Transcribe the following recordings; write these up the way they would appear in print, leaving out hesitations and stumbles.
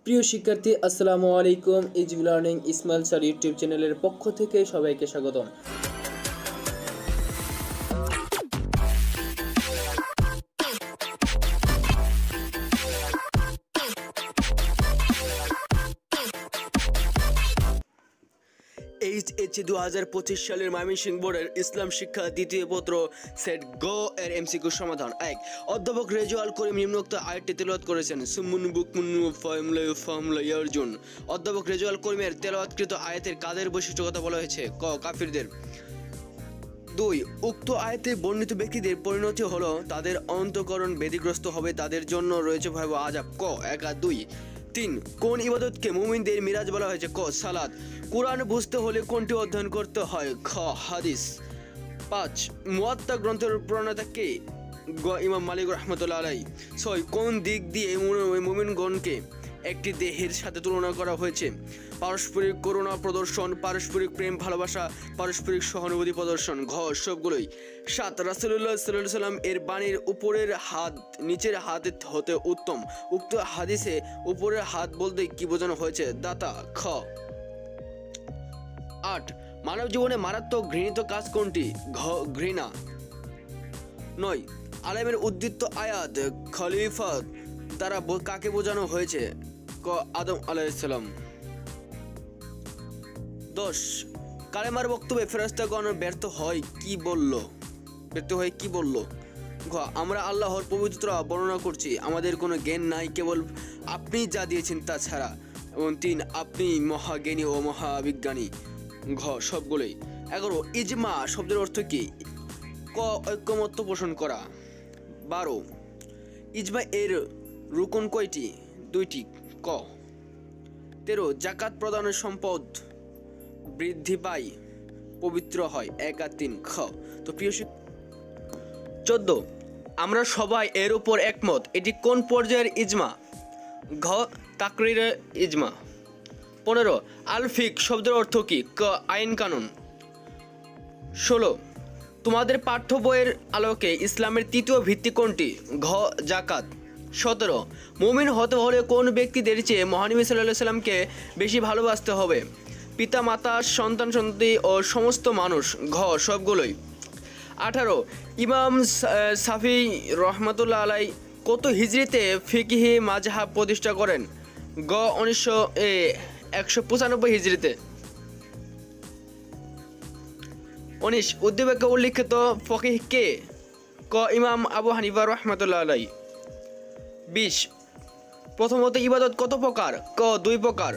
প্রিয় শিক্ষার্থী, আসসালামু আলাইকুম। Easy learning Ismail sir YouTube চ্যানেলের পক্ষ থেকে সবাইকে স্বাগতম। এইচএসসি 2025 সালের ময়মনসিংহ বোর্ডের ইসলাম শিক্ষা দ্বিতীয় পত্র সেট গ এর এমসিকিউ সমাধান। 1. অধ্যাপক রেজওয়াল করিম নিম্নোক্ত আয়াতটি তেলাওয়াত করেছেন। সুমুন বুকমুন ফামলা ইয়ারজুন। অধ্যাপক রেজওয়াল করিমের তেলাওয়াতকৃত আয়াতের কাদের বৈশিষ্ট্য কথা বলা হয়েছে? ক. কাফিরদের। 2. উক্ত আয়াতে বর্ণিত ব্যক্তিদের পরিণতি হলো তাদের অন্তঃকরণ ব্যতিগ্রস্ত হবে, তাদের জন্য রয়েছে ভয়াবহ আযাব। ক. 1 আর 2। 3. কোন ইবাদতকে মুমিনদের মিরাজ বলা হয়েছে? ক. সালাত। কুরআন বুঝতে হলে কোনটি অধ্যয়ন করতে হয়? খ. হাদিস। 5. মুয়াত্তা গ্রন্থের প্রণেতা কে? গ. ইমাম মালিক রাহমাতুল্লাহ আলাইহি। 6. কোন দিক দিয়ে মুমিনগণকে একটি দেহের সাথে তুলনা করা হয়েছে? পারস্পরিক করুণা প্রদর্শন, পারস্পরিক প্রেম ভালোবাসা, পারস্পরিক সহানুভূতি প্রদর্শন। ঘ. সবগুলোই। 7. রাসূলুল্লাহ সাল্লাল্লাহু আলাইহি ওয়াসাল্লাম এর বাণীর উপরের হাত নিচের হাত হতে উত্তম। উক্ত হাদিসে উপরের হাত বলতে কি বোঝানো হয়েছে? দাতা। খ. 8. মানব জীবনে মারাত্মক ঘৃণিত কাজ কোনটি? ঘ. ঘৃণা। 9. আলেমের উদ্ধৃত আয়াত খলিফা দ্বারা কাকে বোঝানো হয়েছে? ক. আদম আলাইহিস সালাম। 10. কালেমার বক্তব্যে ফেরেশতাগণ ব্যর্থ হয়ে কি বলল? ঘ. আমরা আল্লাহর পবিত্রতা বর্ণনা করছি, আমাদের কোনো জ্ঞান নাই, কেবল আপনি যা দিয়েছেন তা ছাড়া। এবং 3. আপনি মহাজ্ঞানী ও মহাবিজ্ঞানী। ঘ. সবগুলোই। 11. ইজমা শব্দের অর্থ কি? ক. ঐক্যমত্য পোষণ করা। 12. ইজমা এর রুকন কয়টি? 2টি। ক. 13. যাকাত প্রদানের সম্পদ বৃদ্ধি পায়, পবিত্র হয়। 1 আর 3। খ. তো প্রিয় 14. আমরা সবাই এর উপর একমত, এটি কোন পর্যায়ের ইজমা? ঘ. তাকরিরের ইজমা। 15. আল ফিক শব্দের অর্থ কি? ক. আইন কানুন। 16. তোমাদের পাঠ্য বইয়ের আলোকে ইসলামের তৃতীয় ভিত্তি কোনটি? ঘ. জাকাত। 17. মুমিন হতে হলে কোন ব্যক্তিদের চেয়ে মহানবী সাল্লাল্লাহু আলাইহি সাল্লামকে বেশি ভালোবাসতে হবে? পিতা মাতা, সন্তান সন্ততি ও সমস্ত মানুষ। ঘ. সবগুলোই। 18. ইমাম শাফি রহমাতুল্লাহ আলাইহি কত হিজরিতে ফিকহি মাযহাব প্রতিষ্ঠা করেন? গ. 195 হিজরিতে। 19. উদ্দীপকে উল্লিখিত ফকিহ কে? ক. ইমাম আবু হানিফা রহমাতুল্লাহ আলাইহি। 20. প্রথমত ইবাদত কত প্রকার? ক. 2 প্রকার।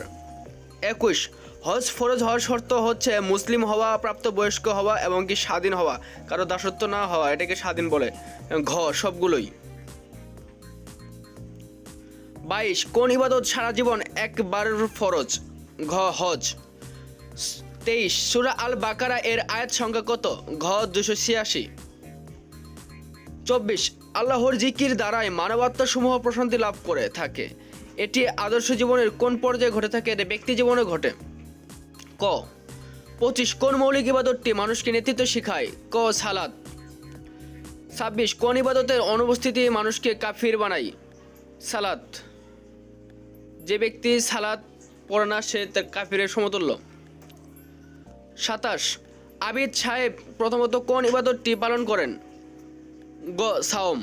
21. হজ ফরজ হওয়ার শর্ত হচ্ছে মুসলিম হওয়া, প্রাপ্তবয়স্ক হওয়া এবং কি স্বাধীন হওয়া, কারো দাসত্ব না হওয়া, এটাকে স্বাধীন বলে। ঘ. সবগুলোই। 22. কোন ইবাদত সারা জীবন একবার ফরজ? ঘ. হজ। 23. সূরা আল বাকারা এর আয়াত সংখ্যা কত? ঘ. 286। 24. আল্লাহর জিকির দ্বারাই মানবাত্মা সমূহ প্রশান্তি লাভ করে থাকে, এটি আদর্শ জীবনের কোন পর্যায়ে ঘটে থাকে? এটি ব্যক্তি জীবনে ঘটে। ক. 25. কোন মৌলিক ইবাদতটি মানুষকে নেতৃত্ব শেখায়? ক. সালাত। 26. কোন ইবাদতের অনুপস্থিতি মানুষকে কাফির বানায়? সালাত। যে ব্যক্তি সালাত পড়ে না সে তার কাফিরের সমতুল্য। 27. আবিদ সাহেব প্রথমত কোন ইবাদতটি পালন করেন? গ. সাওম।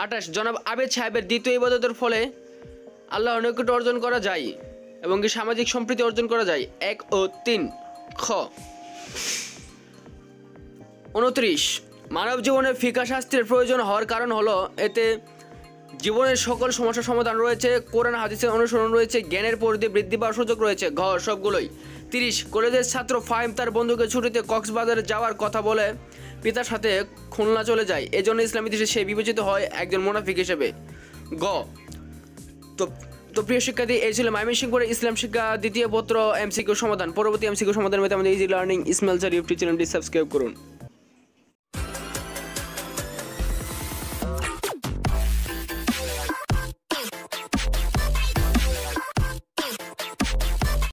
28. জনাব আবিদ সাহেবের দ্বিতীয় ইবাদতের ফলে আল্লাহর নৈকট্য অর্জন করা যায় এবং কি সামাজিক সম্প্রীতি অর্জন করা যায়। 1 ও 3। খ. 29. মানব জীবনে ফিকহ শাস্ত্রের প্রয়োজন হওয়ার কারণ হলো এতে জীবনের সকল সমস্যার সমাধান রয়েছে, কোরআন হাদিসের অনুসরণ রয়েছে, জ্ঞানের পরিধি বৃদ্ধি পাওয়ার সুযোগ রয়েছে। ঘ. সবগুলোই। 30. কলেজের ছাত্র ফাহিম তার বন্ধুকে ছুটিতে কক্সবাজারে যাওয়ার কথা বলে পিতার সাথে খুলনা চলে যায়, এজন্য ইসলামী দেশে সে বিবেচিত হয় একজন মুনাফিক হিসেবে। গ. তো প্রিয় শিক্ষার্থী, এই ছিল ময়মনসিংহ বোর্ডের ইসলাম শিক্ষা দ্বিতীয় পত্র এমসিকিউ সমাধান। পরবর্তী এমসিকিউ সমাধান পেতে আমাদের easy learning Ismail sir YouTube চ্যানেলটি সাবস্ক্রাইব করুন।